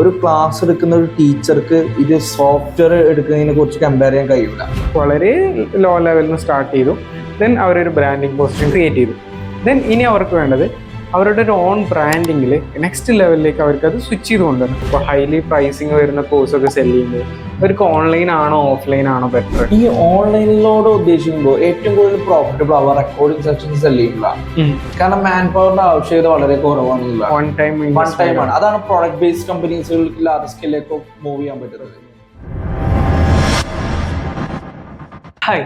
ഒരു ക്ലാസ് എടുക്കുന്ന ഒരു ടീച്ചർക്ക് ഇത് സോഫ്റ്റ്വെയർ എടുക്കുന്നതിനെ കുറിച്ച് കമ്പയർ ചെയ്യാൻ കഴിയില്ല. വളരെ ലോ ലെവലിൽ നിന്ന് സ്റ്റാർട്ട് ചെയ്തു, ദെൻ അവരൊരു ബ്രാൻഡിങ് പൊസിഷൻ ക്രിയേറ്റ് ചെയ്തു. ദെൻ ഇനി അവർക്ക് വേണ്ടത് അവരുടെ ഒരു ഓൺ ബ്രാൻഡിങ്ങിൽ നെക്സ്റ്റ് ലെവലിലേക്ക് അവർക്ക് അത് സ്വിച്ച് ചെയ്ത് കൊണ്ടുവരണം. ഇപ്പോൾ ഹൈലി പ്രൈസിങ് വരുന്ന കോഴ്സൊക്കെ സെല് ചെയ്യുമ്പോൾ അവർക്ക് ഓൺലൈൻ ആണോ ഓഫ്ലൈൻ ആണോ ബെറ്റർ? ഈ ഓൺലൈനിലോട് ഉദ്ദേശിക്കുമ്പോൾ ഏറ്റവും കൂടുതൽ പ്രോഫിറ്റബിൾ ആവുക റെക്കോർഡിംഗ് സെക്ഷൻസ് സെല് ചെയ്യുമ്പോഴാണ്. കാരണം മാൻ പവറിന്റെ ആവശ്യകത വളരെ കുറവാണ്, വൺ ടൈം ആണ്. അതാണ് പ്രോഡക്റ്റ് ബേസ്ഡ് കമ്പനീസുകൾക്ക് ലാർജ് സ്കെയിലേക്ക് മൂവ് ചെയ്യാൻ പറ്റുന്നത്. ഹായ്,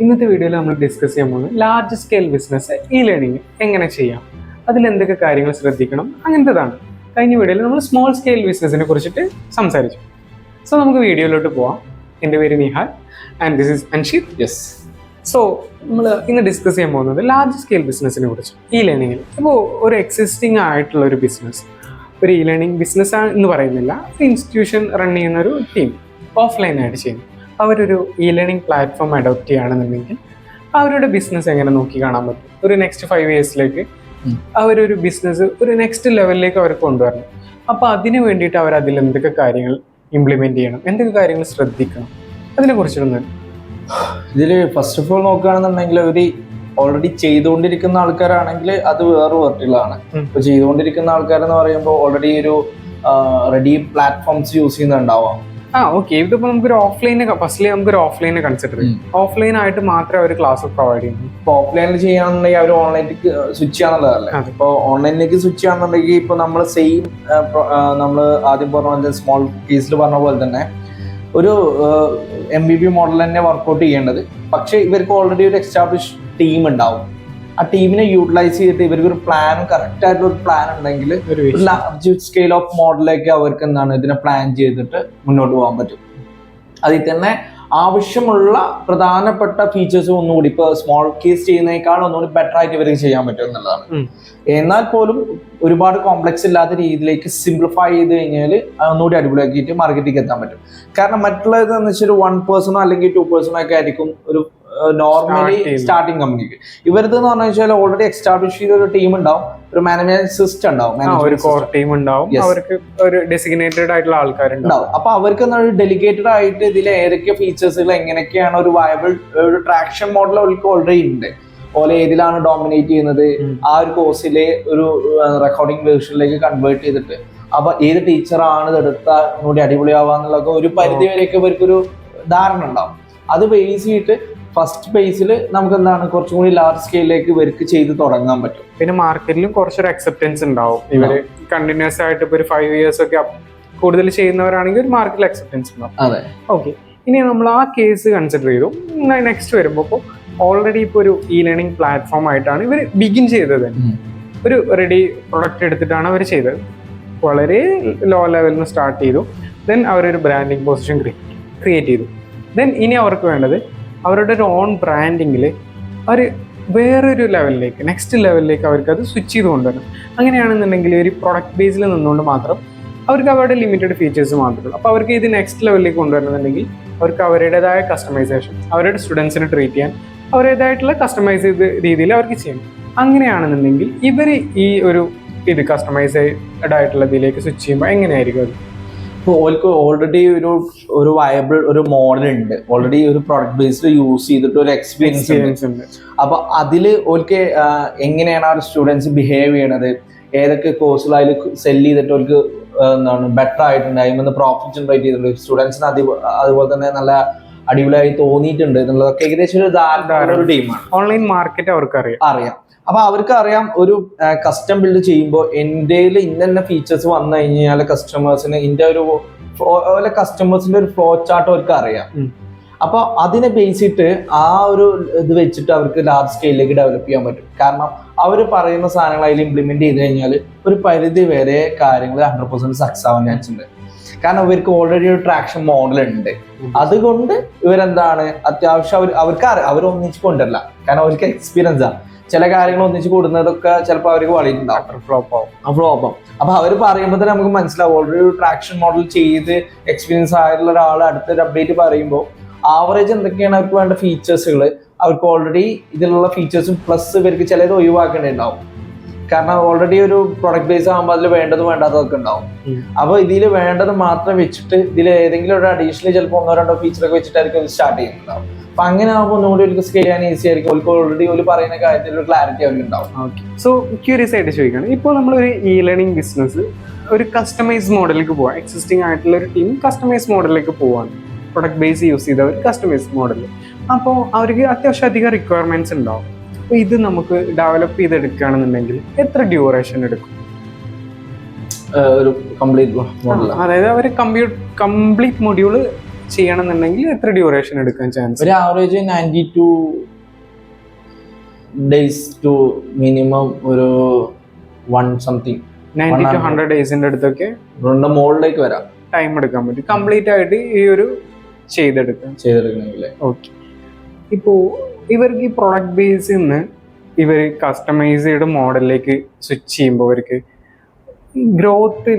ഇന്നത്തെ വീഡിയോയിൽ നമ്മൾ ഡിസ്കസ് ചെയ്യാൻ പോകുന്നത് large scale business E learning എങ്ങനെ ചെയ്യാം, അതിലെന്തൊക്കെ കാര്യങ്ങൾ ശ്രദ്ധിക്കണം, അങ്ങനത്തേതാണ്. കഴിഞ്ഞ വീഡിയോയിൽ നമ്മൾ സ്മോൾ സ്കെയിൽ ബിസിനസിനെ കുറിച്ചിട്ട് സംസാരിച്ചു. സോ നമുക്ക് വീഡിയോയിലോട്ട് പോവാം. എൻ്റെ പേര് Nihal and this is Anshith. Yes. So നമ്മൾ ഇന്ന് ഡിസ്കസ് ചെയ്യാൻ പോകുന്നത് ലാർജ് സ്കെയിൽ ബിസിനസിനെ കുറിച്ച്. ഇ ലേണിങ്ങിൽ ഇപ്പോൾ ഒരു എക്സിസ്റ്റിംഗ് ആയിട്ടുള്ള ഒരു ബിസിനസ്, ഒരു ഇ ലേണിംഗ് ബിസിനസ് എന്ന് പറയുന്നില്ല, ഒരു ഇൻസ്റ്റിറ്റ്യൂഷൻ റൺ ചെയ്യുന്ന ഒരു ടീം ഓഫ്ലൈനായിട്ട് ചെയ്യുന്നു. അവരൊരു ഇ ലേണിംഗ് പ്ലാറ്റ്ഫോം അഡോപ്റ്റ് ചെയ്യുകയാണെന്നുണ്ടെങ്കിൽ അവരുടെ ബിസിനസ് എങ്ങനെ നോക്കി കാണാൻ പറ്റും? ഒരു നെക്സ്റ്റ് 5 ഇയേഴ്സിലേക്ക് അവരൊരു ബിസിനസ് ഒരു നെക്സ്റ്റ് ലെവലിലേക്ക് അവർ കൊണ്ടുവരണം. അപ്പോൾ അതിന് വേണ്ടിയിട്ട് അവർ അതിൽ എന്തൊക്കെ കാര്യങ്ങൾ ഇംപ്ലിമെന്റ് ചെയ്യണം, എന്തൊക്കെ കാര്യങ്ങൾ ശ്രദ്ധിക്കണം, അതിനെ കുറിച്ചിട്ടൊന്ന്. ഇതിൽ ഫസ്റ്റ് ഓഫ് ഓൾ നോക്കുകയാണെന്നുണ്ടെങ്കിൽ ഒരു ഓൾറെഡി ചെയ്തുകൊണ്ടിരിക്കുന്ന ആൾക്കാരാണെങ്കിൽ അത് വേറെ വെർട്ടികളാണ്. ഇപ്പൊ ചെയ്തുകൊണ്ടിരിക്കുന്ന ആൾക്കാരെന്ന് പറയുമ്പോൾ ഓൾറെഡി ഒരു റെഡി പ്ലാറ്റ്ഫോംസ് യൂസ് ചെയ്യുന്നുണ്ടാവാം. ഓക്കെ, ഇതിപ്പോൾ നമുക്കൊരു ഓഫ്ലൈനെ ഫസ്റ്റ്ലി നമുക്കൊരു ഓഫ്ലൈനെ കൺസിഡർ ചെയ്യും. ഓഫ്ലൈൻ ആയിട്ട് മാത്രമേ അവർ ക്ലാസ് പ്രൊവൈഡ് ചെയ്യുന്നു. ഇപ്പൊ ഓഫ്ലൈനിൽ ചെയ്യാന്നുണ്ടെങ്കിൽ അവർ ഓൺലൈനിലേക്ക് സ്വിച്ച് ചെയ്യാന്നുള്ളതല്ലേ. ഇപ്പൊ ഓൺലൈനിലേക്ക് സ്വിച്ച് ചെയ്യാന്നുണ്ടെങ്കിൽ ഇപ്പൊ നമ്മൾ സെയിം നമ്മൾ ആദ്യം പറഞ്ഞ പോലെ സ്മോൾ കേസിൽ പറഞ്ഞ പോലെ തന്നെ ഒരു MVP മോഡൽ തന്നെ വർക്ക്ഔട്ട് ചെയ്യേണ്ടത്. പക്ഷെ ഇവർക്ക് ഓൾറെഡി ഒരു എസ്റ്റാബ്ലിഷ് ടീം ഉണ്ടാവും. ആ ടീമിനെ യൂട്ടിലൈസ് ചെയ്തിട്ട് ഇവർക്ക് ഒരു പ്ലാൻ, കറക്റ്റ് ആയിട്ടുള്ള ഒരു പ്ലാൻ ഉണ്ടെങ്കിൽ ഒരു ലാർജ് സ്കെയിൽ ഓഫ് മോഡലിലേക്ക് അവർക്ക് എന്താണ് ഇതിനെ പ്ലാൻ ചെയ്തിട്ട് മുന്നോട്ട് പോകാൻ പറ്റും. അതിൽ തന്നെ ആവശ്യമുള്ള പ്രധാനപ്പെട്ട ഫീച്ചേഴ്സ് ഒന്നുകൂടി ഇപ്പൊ സ്മോൾ കേസ് ചെയ്യുന്നതിനേക്കാൾ ഒന്നുകൂടി ബെറ്റർ ആയിട്ട് ഇവർക്ക് ചെയ്യാൻ പറ്റും എന്നുള്ളതാണ്. എന്നാൽ പോലും ഒരുപാട് കോംപ്ലക്സ് ഇല്ലാത്ത രീതിയിലേക്ക് സിംപ്ലിഫൈ ചെയ്ത് കഴിഞ്ഞാൽ ഒന്നുകൂടി അടിപൊളിയാക്കിയിട്ട് മാർക്കറ്റിലേക്ക് എത്താൻ പറ്റും. കാരണം മറ്റുള്ളത് എന്ന് വെച്ചാൽ 1% അല്ലെങ്കിൽ 2% ഒക്കെ ആയിരിക്കും ഒരു നോർമലി സ്റ്റാർട്ടിങ് കമ്പനിക്ക്. ഇവരത് എന്ന് പറഞ്ഞു വെച്ചാൽ ഓൾറെഡി എസ്റ്റാബ്ലിഷ് ചെയ്ത ഒരു ടീം ഉണ്ടാവും, ഒരു മാനേജ്മെന്റ് സിസ്റ്റം ഉണ്ടാവും, ഒരു കോർ ടീം ഉണ്ടാവും, അവർക്ക് ഒരു ഡെസിഗ്നേറ്റഡ് ആയിട്ടുള്ള ആൾക്കാരുണ്ടാവും. അപ്പൊ അവർക്ക് ഡെലിഗേറ്റഡ് ആയിട്ട് ഇതിൽ ഏതൊക്കെ ഫീച്ചേഴ്സുകൾ എങ്ങനെയൊക്കെയാണ് ഒരു വയബിൾ ഒരു ട്രാക്ഷൻ മോഡൽ അവർക്ക് ഓൾറെഡി ഉണ്ട്. ഓലെ ഏതിലാണ് ഡോമിനേറ്റ് ചെയ്യുന്നത്, ആ ഒരു കോഴ്സിലെ ഒരു റെക്കോർഡിംഗ് വേർഷനിലേക്ക് കൺവേർട്ട് ചെയ്തിട്ട് അപ്പൊ ഏത് ടീച്ചറാണ് ഇതെടുത്താൽ ഒന്നുകൂടി അടിപൊളിയാവാന്നുള്ളതൊക്കെ ഒരു പരിധി വരെയൊക്കെ ഇവർക്കൊരു ധാരണ ഉണ്ടാവും. അത് ബേസ് ചെയ്തിട്ട് ഫസ്റ്റ് ബേസിൽ നമുക്ക് എന്താണ് കുറച്ചും കൂടി ലാർജ് സ്കെയിലേക്ക് ഇവർക്ക് ചെയ്ത് തുടങ്ങാൻ പറ്റും. പിന്നെ മാർക്കറ്റിലും കുറച്ചൊരു അക്സെപ്റ്റൻസ് ഉണ്ടാവും. ഇവര് കണ്ടിന്യൂസ് ആയിട്ട് ഇപ്പൊ ഒരു 5 ഇയേഴ്സ് ഒക്കെ കൂടുതൽ ചെയ്യുന്നവരാണെങ്കിൽ ഒരു മാർക്കറ്റിൽ അക്സെപ്റ്റൻസ് ഉണ്ടാവും. അതെ, ഓക്കെ. ഇനി നമ്മൾ ആ കേസ് കൺസിഡർ ചെയ്തു. നെക്സ്റ്റ് വരുമ്പോൾ ഇപ്പോൾ ഓൾറെഡി ഇപ്പോൾ ഒരു ഇ ലേണിംഗ് പ്ലാറ്റ്ഫോം ആയിട്ടാണ് ഇവർ ബിഗിൻ ചെയ്തത്. ഒരു റെഡി പ്രൊഡക്റ്റ് എടുത്തിട്ടാണ് അവർ ചെയ്തത്. വളരെ ലോ ലെവലിൽ നിന്ന് സ്റ്റാർട്ട് ചെയ്തു, ദെൻ അവരൊരു ബ്രാൻഡിങ് പൊസിഷൻ ക്രിയേറ്റ് ചെയ്തു. ദെൻ ഇനി അവർക്ക് വേണ്ടത് അവരുടെ ഒരു ഓൺ ബ്രാൻഡിങ്ങിൽ അവർ വേറൊരു ലെവലിലേക്ക് നെക്സ്റ്റ് ലെവലിലേക്ക് അവർക്ക് അത് സ്വിച്ച് ചെയ്ത് കൊണ്ടുവരണം. അങ്ങനെയാണെന്നുണ്ടെങ്കിൽ ഒരു പ്രൊഡക്റ്റ് ബേസിൽ നിന്നുകൊണ്ട് മാത്രം അവർക്ക് അവരുടെ ലിമിറ്റഡ് ഫീച്ചേഴ്സ് മാത്രമേ ഉള്ളൂ. അപ്പോൾ അവർക്ക് ഇത് നെക്സ്റ്റ് ലെവലിലേക്ക് കൊണ്ടുവരണമെന്നുണ്ടെങ്കിൽ അവർക്ക് അവരുടേതായ കസ്റ്റമൈസേഷൻ, അവരുടെ സ്റ്റുഡൻസിനെ ട്രീറ്റ് ചെയ്യാൻ അവരുടേതായിട്ടുള്ള കസ്റ്റമൈസ് ചെയ്ത രീതിയിൽ അവർക്ക് ചെയ്യണം. അങ്ങനെയാണെന്നുണ്ടെങ്കിൽ ഇവർ ഈ ഒരു ഇത് കസ്റ്റമൈസ്ഡ് ആയിട്ടുള്ള ഇതിലേക്ക് സ്വിച്ച് ചെയ്യുമ്പോൾ എങ്ങനെയായിരിക്കും അത്? ഇപ്പോൾ ഓൾക്ക് ഓൾറെഡി ഒരു വയബിൾ ഒരു മോഡൽ ഉണ്ട്, ഓൾറെഡി ഒരു പ്രൊഡക്റ്റ് ബേസ്ഡ് യൂസ് ചെയ്തിട്ട് ഒരു എക്സ്പീരിയൻസ് ഉണ്ട്. അപ്പൊ അതില് ഓൾക്ക് എങ്ങനെയാണ് ആ സ്റ്റുഡൻസ് ബിഹേവ് ചെയ്യണത്, ഏതൊക്കെ കോഴ്സുകൾ സെല് ചെയ്തിട്ട് ഓൾക്ക് എന്താണ് ബെറ്റർ ആയിട്ടുണ്ട്, അതിന് പ്രോഫിറ്റ് ജനറേറ്റ് ചെയ്തിട്ടുണ്ട്, സ്റ്റുഡൻസിന് അതുപോലെ തന്നെ നല്ല അടിപൊളിയായി തോന്നിയിട്ടുണ്ട് എന്നുള്ളതൊക്കെ ഏകദേശം ഒരു ടീമാണ്. ഓൺലൈൻ മാർക്കറ്റ് അവർക്ക് അറിയാം. അപ്പൊ അവർക്ക് അറിയാം ഒരു കസ്റ്റം ബിൽഡ് ചെയ്യുമ്പോൾ എൻ്റെ ഇന്ന ഫീച്ചേഴ്സ് വന്നു കഴിഞ്ഞാൽ കസ്റ്റമേഴ്സിന് കസ്റ്റമേഴ്സിന്റെ ഒരു ഫ്ലോ ചാർട്ട് അവർക്ക് അറിയാം. അപ്പൊ അതിനെ ബേസ് ചെയ്തിട്ട് ആ ഒരു ഇത് വെച്ചിട്ട് അവർക്ക് ലാർജ് സ്കെയിലേക്ക് ഡെവലപ്പ് ചെയ്യാൻ പറ്റും. കാരണം അവർ പറയുന്ന സാധനങ്ങൾ അതിൽ ഇംപ്ലിമെന്റ് ചെയ്ത് കഴിഞ്ഞാൽ ഒരു പരിധി വരെ കാര്യങ്ങൾ 100% സക്സസ് ആവാൻ ചാൻസ് ഉണ്ട്. കാരണം ഇവർക്ക് ഓൾറെഡി ഒരു ട്രാക്ഷൻ മോഡൽ ഉണ്ട്. അതുകൊണ്ട് ഇവരെന്താണ് അത്യാവശ്യം അവർ ഒന്നിച്ച് കൊണ്ടുവരില്ല. കാരണം അവർക്ക് എക്സ്പീരിയൻസ് ആണ്. ചില കാര്യങ്ങൾ ഒന്നിച്ച് കൂടുന്നതൊക്കെ ചിലപ്പോൾ അവർക്ക് വളയിട്ടുണ്ടാവും, ഫ്ലോപ്പ് ആവും. അപ്പൊ അവർ പറയുമ്പോൾ തന്നെ നമുക്ക് മനസ്സിലാവും ഓൾറെഡി ഒരു ട്രാക്ഷൻ മോഡൽ ചെയ്ത് എക്സ്പീരിയൻസ് ആയിട്ടുള്ള ഒരാൾ അടുത്തൊരു അപ്ഡേറ്റ് പറയുമ്പോൾ ആവറേജ് എന്തൊക്കെയാണ് അവർക്ക് വേണ്ട ഫീച്ചേഴ്സുകൾ, അവർക്ക് ഓൾറെഡി ഇതിലുള്ള ഫീച്ചേഴ്സും പ്ലസ് ഇവർക്ക് ചിലത് ഒഴിവാക്കേണ്ടിണ്ടാവും. കാരണം ഓൾറെഡി ഒരു പ്രൊഡക്റ്റ് ബേസ് ആകുമ്പോൾ അതിൽ വേണ്ടതും വേണ്ടാത്തതൊക്കെ ഉണ്ടാവും. അപ്പൊ ഇതിൽ വേണ്ടത് മാത്രം വെച്ചിട്ട് ഇതിൽ ഏതെങ്കിലും ഒരു അഡീഷണൽ ചിലപ്പോൾ 1-2 ഫീച്ചറൊക്കെ വെച്ചിട്ടായിരിക്കും ഇത് സ്റ്റാർട്ട് ചെയ്യുന്നുണ്ടാവും. അപ്പൊ അങ്ങനെ ആകുമ്പോൾ ഒന്നുകൂടി ഒരു സ്കെയിൽ ചെയ്യാൻ ഈസി ആയിരിക്കും. ഓൾറെഡി ഒരു പറയുന്ന കാര്യത്തിൽ ഒരു ക്ലാരിറ്റി അവർക്ക് ഉണ്ടാവും. ഓക്കെ, സോ ക്യൂരിയസ് ആയിട്ട് ചോദിക്കണം, ഇപ്പോൾ നമ്മളൊരു ഇ ലേണിംഗ് ബിസിനസ് ഒരു കസ്റ്റമൈസ് മോഡലിലേക്ക് പോവാം, എക്സിസ്റ്റിംഗ് ആയിട്ടുള്ള ഒരു ടീം കസ്റ്റമൈസ് മോഡലിലേക്ക് പോവാണ്, പ്രൊഡക്റ്റ് ബേസ് യൂസ് ചെയ്തവർ കസ്റ്റമൈസ് മോഡൽ. അപ്പോൾ അവർക്ക് അത്യാവശ്യം അധികം റിക്വയർമെന്റ്സ് ഉണ്ടാവും. അപ്പോൾ ഇത് നമുക്ക് ഡെവലപ്പ് ചെയ്തെടുക്കുകയാണെന്നുണ്ടെങ്കിൽ എത്ര ഡ്യൂറേഷൻ എടുക്കും? ഒരു കംപ്ലീറ്റ് മോഡൽ, അതായത് അവർ കംപ്ലീറ്റ് മൊഡ്യൂൾ ചെയ്യണമെന്നുണ്ടെങ്കിൽ എത്ര ഡ്യൂറേഷൻ എടുക്കാൻ ചാൻസ്? ഒരു ആവറേജ് 92 ഡേയ്സ് ടു മിനിമം ഒരു 90 to 100 ഡേയ്സിന്റെ അടുത്തൊക്കെ മുകളിലേക്ക് വരാം, ടൈം എടുക്കാൻ പറ്റും കംപ്ലീറ്റ് ആയിട്ട് ഈ ഒരു ചെയ്തെടുക്കണമെങ്കിൽ. ഓക്കെ, ഇപ്പോൾ ഇവർക്ക് ഈ പ്രൊഡക്റ്റ് ബേസിൽ നിന്ന് ഇവർ കസ്റ്റമൈസ്ഡ് മോഡലിലേക്ക് സ്വിച്ച് ചെയ്യുമ്പോൾ അവർക്ക് ഗ്രോത്ത്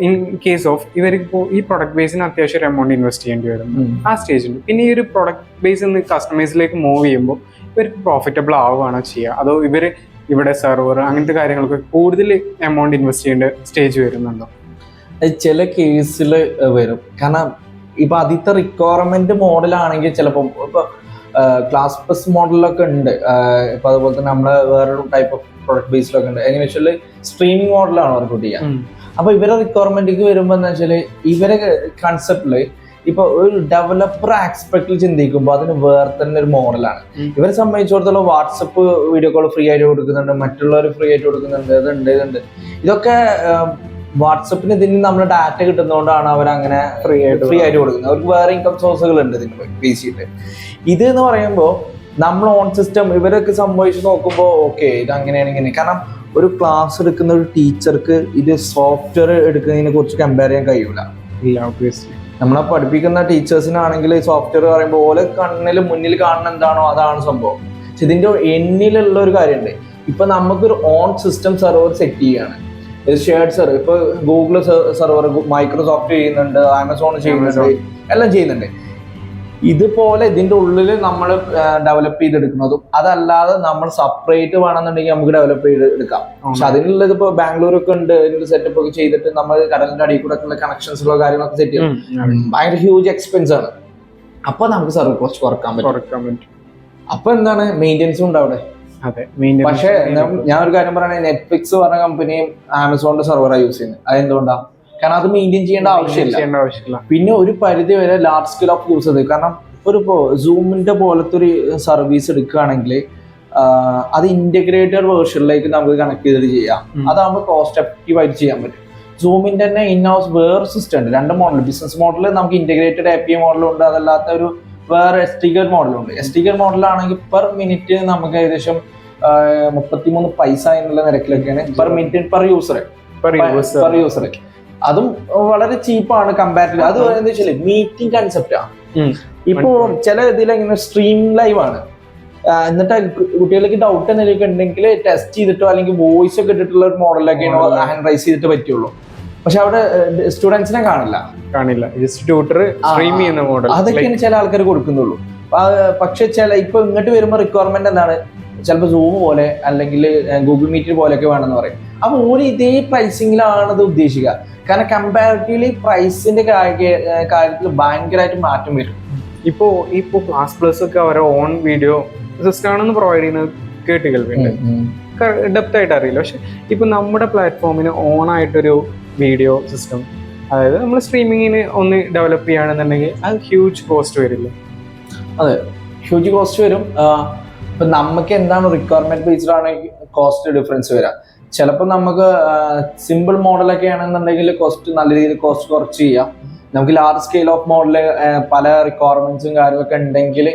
ഇൻ കേസ് ഓഫ് ഇവർക്ക് ഈ പ്രൊഡക്റ്റ് ബേസിന് അത്യാവശ്യം ഒരു എമൗണ്ട് ഇൻവെസ്റ്റ് ചെയ്യേണ്ടി വരും ആ സ്റ്റേജിൽ. പിന്നെ ഈ ഒരു പ്രൊഡക്റ്റ് ബേസിൽ നിന്ന് കസ്റ്റമൈസിലേക്ക് മൂവ് ചെയ്യുമ്പോൾ ഇവർക്ക് പ്രോഫിറ്റബിൾ ആവുകയാണോ ചെയ്യുക, അതോ ഇവർ ഇവിടെ സെർവർ അങ്ങനത്തെ കാര്യങ്ങൾക്ക് കൂടുതൽ എമൗണ്ട് ഇൻവെസ്റ്റ് ചെയ്യേണ്ട സ്റ്റേജ് വരുന്നുണ്ടോ? ചില കേസിൽ വരും. കാരണം ഇപ്പൊ ആദ്യത്തെ റിക്വയർമെന്റ് മോഡലാണെങ്കിൽ ചിലപ്പോൾ ഇപ്പൊ ക്ലാസ് പ്ലസ് മോഡലൊക്കെ ഉണ്ട്. ഇപ്പൊ അതുപോലെ തന്നെ നമ്മള് വേറൊരു ടൈപ്പ് ഓഫ് പ്രൊഡക്റ്റ് ബേസിലൊക്കെ ഉണ്ട്. എങ്ങനെ വെച്ചാൽ സ്ട്രീമിംഗ് മോഡലാണ് അവർക്ക് ചെയ്യാം. അപ്പൊ ഇവരെ റിക്വയർമെന്റിക്ക് വരുമ്പോ എന്താ വെച്ചാല് ഇവരെ കൺസെപ്റ്റില് ഇപ്പൊ ഒരു ഡെവലപ്പർ ആസ്പെക്റ്റിൽ ചിന്തിക്കുമ്പോൾ അതിന് വേറെ തന്നെ ഒരു മോഡലാണ്. ഇവരെ സംബന്ധിച്ചിടത്തോളം വാട്സപ്പ് വീഡിയോ കോൾ ഫ്രീ ആയിട്ട് കൊടുക്കുന്നുണ്ട്, മറ്റുള്ളവർ ഫ്രീ ആയിട്ട് കൊടുക്കുന്നുണ്ട്, ഇതുണ്ട്. ഇതൊക്കെ വാട്സപ്പിന് ഇതിന് നമ്മൾ ഡാറ്റ കിട്ടുന്നതുകൊണ്ടാണ് അവർ അങ്ങനെ ഫ്രീ ആയിട്ട് കൊടുക്കുന്നത്. അവർക്ക് വേറെ ഇൻകം സോഴ്സുകൾ ഉണ്ട് ഇതിന് ബേസ് ചെയ്തിട്ട്. ഇത് എന്ന് പറയുമ്പോൾ നമ്മൾ ഓൺ സിസ്റ്റം ഇവരൊക്കെ സംഭവിച്ച് നോക്കുമ്പോൾ ഓക്കെ ഇത് അങ്ങനെയാണ് ഇങ്ങനെ. കാരണം ഒരു ക്ലാസ് എടുക്കുന്ന ഒരു ടീച്ചർക്ക് ഇത് സോഫ്റ്റ്വെയർ എടുക്കുന്നതിനെ കുറിച്ച് കമ്പയർ ചെയ്യാൻ കഴിയൂല. നമ്മളെ പഠിപ്പിക്കുന്ന ടീച്ചേഴ്സിനാണെങ്കിൽ സോഫ്റ്റ്വെയർ പറയുമ്പോൾ ഓലെ കണ്ണിൽ മുന്നിൽ കാണുന്ന എന്താണോ അതാണ് സംഭവം. പക്ഷെ ഇതിന്റെ എന്നിലുള്ള ഒരു കാര്യമുണ്ട്. ഇപ്പൊ നമുക്കൊരു ഓൺ സിസ്റ്റം സെർവർ സെറ്റ് ചെയ്യാണ്, ഷെയർഡ് സെർവർ. ഇപ്പൊ ഗൂഗിൾ സെർവർ, മൈക്രോസോഫ്റ്റ് ചെയ്യുന്നുണ്ട്, ആമസോൺ ചെയ്യുന്നുണ്ട്, എല്ലാം ചെയ്യുന്നുണ്ട്. ഇതുപോലെ ഇതിന്റെ ഉള്ളിൽ നമ്മൾ ഡെവലപ്പ് ചെയ്തെടുക്കുന്നതും അതല്ലാതെ നമ്മൾ സെപ്പറേറ്റ് വേണമെന്നുണ്ടെങ്കിൽ നമുക്ക് ഡെവലപ്പ് ചെയ്തെടുക്കാം. പക്ഷെ അതിനുള്ളത് ഇപ്പൊ ബാംഗ്ലൂരൊക്കെ ഉണ്ട്, അതിനുള്ള സെറ്റപ്പ് ഒക്കെ ചെയ്തിട്ട് നമ്മൾ കടലിന്റെ അടിയിൽ കൂടെ ഉള്ള കണക്ഷൻസുള്ള കാര്യങ്ങളൊക്കെ സെറ്റ് ചെയ്യും. ഭയങ്കര ഹ്യൂജ് എക്സ്പെൻസ് ആണ്. അപ്പൊ നമുക്ക് സർവർ കോസ്റ്റ് കുറക്കാൻ പറ്റും. അപ്പൊ എന്താണ് മെയിൻ്റെനൻസും ഉണ്ട് അവിടെ. പക്ഷെ ഞാൻ ഒരു കാര്യം പറയണേ, നെറ്റ്ഫ്ലിക്സ് പറഞ്ഞ കമ്പനിയും ആമസോണിന്റെ സെർവറാണ് യൂസ് ചെയ്യുന്നത്. അതെന്തുകൊണ്ടാ? കാരണം അത് മെയിൻറ്റെയിൻ ചെയ്യേണ്ട ആവശ്യമില്ല. പിന്നെ ഒരു പരിധി വരെ ലാർജ് സ്കെയിൽ ഓഫ് യൂസ് ചെയ്ത്, കാരണം ഒരു സൂമിന്റെ പോലത്തെ ഒരു സർവീസ് എടുക്കുകയാണെങ്കിൽ അത് ഇന്റഗ്രേറ്റഡ് വേർഷനിലേക്ക് നമുക്ക് കണക്ട് ചെയ്തിട്ട് ചെയ്യാം. അതാകുമ്പോൾ കോസ്റ്റ് എഫക്റ്റീവ് ആയിട്ട് ചെയ്യാൻ പറ്റും. സൂമിന്റെ തന്നെ ഇൻ ഹൗസ് വേറെ സിസ്റ്റം ഉണ്ട്, 2 മോഡൽ. ബിസിനസ് മോഡൽ നമുക്ക് ഇന്റഗ്രേറ്റഡ് API മോഡലുണ്ട്, അതല്ലാത്ത ഒരു വേറെ എസ്റ്റിഗർ മോഡലുണ്ട്. എസ്റ്റിഗർ മോഡലാണെങ്കിൽ പെർ മിനിറ്റ് നമുക്ക് ഏകദേശം 33 പൈസ എന്നുള്ള നിരക്കിലൊക്കെയാണ് പെർ മിനിറ്റ് പെർ യൂസർ. അതും വളരെ ചീപ്പാണ് കമ്പാരിറ്റീവ്. അത് എന്താ വെച്ചാൽ മീറ്റിംഗ് കൺസെപ്റ്റാണ്. ഇപ്പോ ചില ഇതിലെങ്ങനെ സ്ട്രീം ലൈവ് ആണ്, എന്നിട്ട് കുട്ടികൾക്ക് ഡൗട്ട് എന്തെങ്കിലും ഉണ്ടെങ്കിൽ ടെസ്റ്റ് ചെയ്തിട്ടോ അല്ലെങ്കിൽ വോയിസ് ഒക്കെ ഇട്ടിട്ടുള്ള ഒരു മോഡലൊക്കെയാണ് ഹാൻഡ് റൈസ് ചെയ്തിട്ട് പറ്റുള്ളൂ. പക്ഷെ അവിടെ സ്റ്റുഡൻസിനെ കാണില്ല. അതൊക്കെയാണ് ചില ആൾക്കാർ കൊടുക്കുന്നുള്ളൂ. പക്ഷെ ഇപ്പൊ ഇങ്ങോട്ട് വരുമ്പോൾ റിക്വയർമെന്റ് എന്താണ്, ചിലപ്പോൾ സൂം പോലെ അല്ലെങ്കിൽ ഗൂഗിൾ മീറ്റ് പോലെയൊക്കെ വേണമെന്ന് പറയും. അപ്പൊ ഓരോ ഇതേ പ്രൈസിങ്ങിലാണ് ഇത് ഉദ്ദേശിക്കുക. കാരണം കമ്പാരിറ്റീവ്ലി പ്രൈസിന്റെ കാര്യത്തിൽ ഭയങ്കരമായിട്ട് മാറ്റം വരും. ഇപ്പോ ക്ലാസ് പ്ലസ് ഒക്കെ അവരെ ഓൺ വീഡിയോ സിസ്റ്റം ആണെന്ന് പ്രൊവൈഡ് ചെയ്യുന്നത് കേട്ടുകേൾവിണ്ട്, ഡെപ്ത് ആയിട്ട് അറിയില്ല. പക്ഷെ ഇപ്പൊ നമ്മുടെ പ്ലാറ്റ്ഫോമിന് ഓൺ ആയിട്ടൊരു വീഡിയോ സിസ്റ്റം, അതായത് നമ്മൾ സ്ട്രീമിങ്ങിന് ഒന്ന് ഡെവലപ്പ് ചെയ്യുകയാണെന്നുണ്ടെങ്കിൽ അത് ഹ്യൂജ് കോസ്റ്റ് വരില്ല. അതെ, ഹ്യൂജ് കോസ്റ്റ് വരും. ഇപ്പൊ നമുക്ക് എന്താണ് റിക്വയർമെന്റ് ബേസ്ഡ് ആണെങ്കിൽ കോസ്റ്റ് ഡിഫറൻസ് വരാം. ചിലപ്പോൾ നമുക്ക് സിമ്പിൾ മോഡലൊക്കെ ആണെന്നുണ്ടെങ്കിൽ നല്ല രീതിയിൽ കോസ്റ്റ് കുറച്ച് ചെയ്യാം. നമുക്ക് ലാർജ് സ്കെയിൽ ഓഫ് മോഡല് പല റിക്വയർമെന്റ്സും കാര്യങ്ങളൊക്കെ ഉണ്ടെങ്കിൽ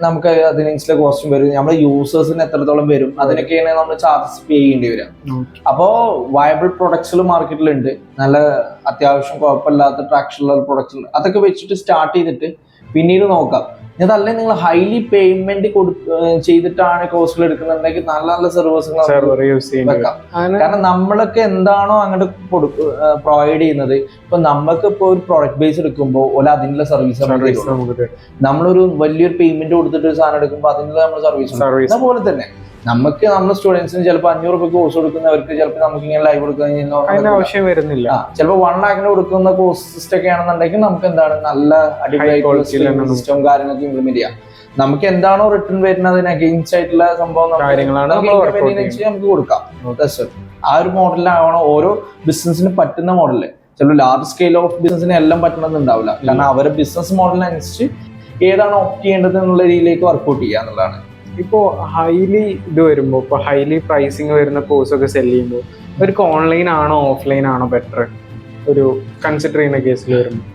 നമുക്ക് അതിനനുസരിച്ച് കോസ്റ്റും വരും. നമ്മുടെ യൂസേഴ്സിന് എത്രത്തോളം വരും അതിനൊക്കെയാണ് നമ്മൾ ചാർജസ് പേ ചെയ്യേണ്ടി വരിക. അപ്പോൾ വയബിൾ പ്രൊഡക്ട്സുകൾ മാർക്കറ്റിലുണ്ട്, നല്ല അത്യാവശ്യം കുഴപ്പമില്ലാത്ത ട്രാക്ഷനുള്ള പ്രൊഡക്ട്സ് ഉണ്ട്. അതൊക്കെ വെച്ചിട്ട് സ്റ്റാർട്ട് ചെയ്തിട്ട് പിന്നീട് നോക്കാം. അതല്ലേ നിങ്ങൾ ഹൈലി പേയ്മെന്റ് ചെയ്തിട്ടാണ് കോഴ്സുകൾ എടുക്കുന്നുണ്ടെങ്കിൽ നല്ല നല്ല സർവീസുകൾ വെക്കാം. കാരണം നമ്മളൊക്കെ എന്താണോ അങ്ങോട്ട് പ്രൊവൈഡ് ചെയ്യുന്നത്, ഇപ്പൊ നമുക്ക് ഇപ്പൊ ഒരു പ്രോഡക്റ്റ് ബേസ് എടുക്കുമ്പോൾ ഓല അതിനുള്ള സർവീസ്, നമ്മളൊരു വലിയൊരു പേയ്മെന്റ് കൊടുത്തിട്ട് ഒരു സാധനം എടുക്കുമ്പോൾ അതിനുള്ള നമ്മൾ സർവീസ്. അതുപോലെ തന്നെ നമുക്ക് നമ്മുടെ സ്റ്റുഡൻസിന് ചിലപ്പോൾ 500 രൂപയ്ക്ക് കോഴ്സ് കൊടുക്കുന്നവർക്ക് ചിലപ്പോൾ നമുക്ക് ഇങ്ങനെ ലൈവ് അതിന്റെ ആവശ്യം വരുന്നില്ല. ചിലപ്പോൾ 1 lakhന് കൊടുക്കുന്ന കോഴ്സ് സിസ്റ്റം ഒക്കെ ആണെന്നുണ്ടെങ്കിൽ നമുക്ക് എന്താണ് നല്ല അടിപൊളിയായിട്ടുള്ള സിസ്റ്റം കാര്യങ്ങളൊക്കെ ഇംപ്ലിമെന്റ് ചെയ്യാം. നമുക്ക് എന്താണോ റിട്ടേൺ വരുന്നത് അതിന് അഗെയിൻസ്റ്റ് ആയിട്ടുള്ള സംഭവം നമുക്ക് കൊടുക്കാം. ആ ഒരു മോഡലിലാവണം ഓരോ ബിസിനസിന് പറ്റുന്ന മോഡല്. ചിലപ്പോൾ ലാർജ് സ്കെയിൽ ഓഫ് ബിസിനസിന് എല്ലാം പറ്റണമെന്നുണ്ടാവില്ല. കാരണം അവരുടെ ബിസിനസ് മോഡലിനനുസരിച്ച് ഏതാണ് ഓപ്റ്റ് ചെയ്യേണ്ടത് എന്നുള്ള രീതിയിലേക്ക് വർക്ക്ഔട്ട് ചെയ്യുക എന്നുള്ളതാണ്. ഇപ്പോൾ ഹൈലി ഇത് വരുമ്പോൾ ഇപ്പോൾ ഹൈലി പ്രൈസിങ് വരുന്ന കോഴ്സൊക്കെ സെല് ചെയ്യുമ്പോൾ അവർക്ക് ഓൺലൈൻ ആണോ ഓഫ്ലൈൻ ആണോ ബെറ്റർ ഒരു കൺസിഡർ ചെയ്യുന്ന കേസിൽ വരുമ്പോൾ?